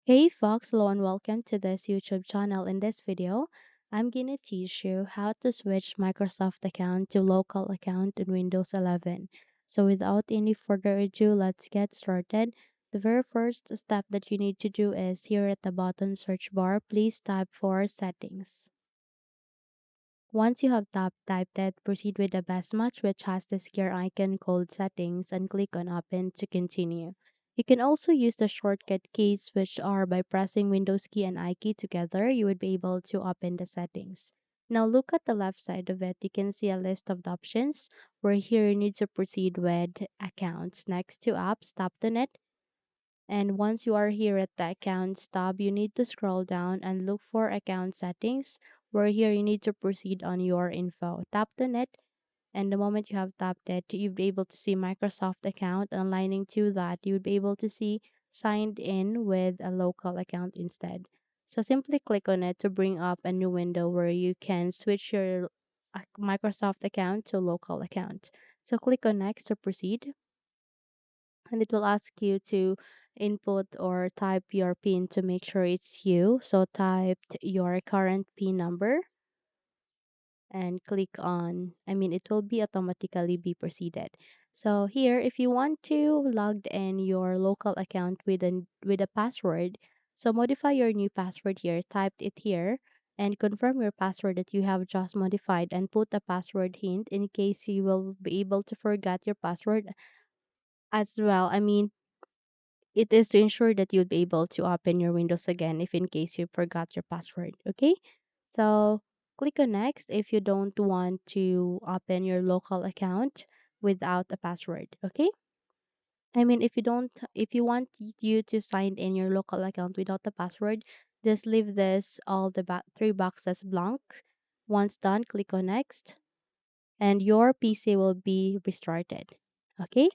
Hey folks, hello and welcome to this YouTube channel. In this video, I'm gonna teach you how to switch Microsoft account to local account in Windows 11. So without any further ado, let's get started. The very first step that you need to do is here at the bottom search bar, please type for settings. Once you have typed it, proceed with the best match which has this gear icon called settings and click on open to continue. You can also use the shortcut keys which are by pressing Windows key and I key together, you would be able to open the settings. Now look at the left side of it, you can see a list of the options where here you need to proceed with accounts. Next to apps, tap on it. And once you are here at the accounts tab, you need to scroll down and look for account settings, where here you need to proceed on your info. Tap on it, and the moment you have tapped it, you'll be able to see Microsoft account. And aligning to that, you'll be able to see signed in with a local account instead. So simply click on it to bring up a new window where you can switch your Microsoft account to local account. So click on next to proceed, and it will ask you to input or type your PIN to make sure it's you. So type your current PIN number and click on, it will be automatically be proceeded. So here, if you want to log in your local account with a password, so modify your new password here, type it here, and confirm your password that you have just modified and put a password hint in case you will be able to forget your password as well. It is to ensure that you'll be able to open your Windows again if in case you forgot your password. Okay, so click on next if you don't want to open your local account without a password. Okay, if you want you to sign in your local account without a password, just leave this all the three boxes blank. Once done, click on next, and your PC will be restarted. Okay,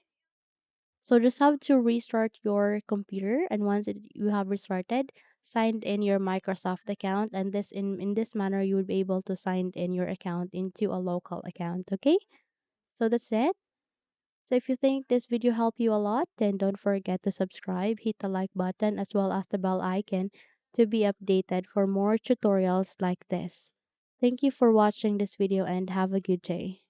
so just have to restart your computer, and once you have restarted, signed in your Microsoft account, and this in this manner you will be able to sign in your account into a local account. Okay, so that's it. So if you think this video helped you a lot, then don't forget to subscribe, hit the like button as well as the bell icon to be updated for more tutorials like this. Thank you for watching this video and have a good day.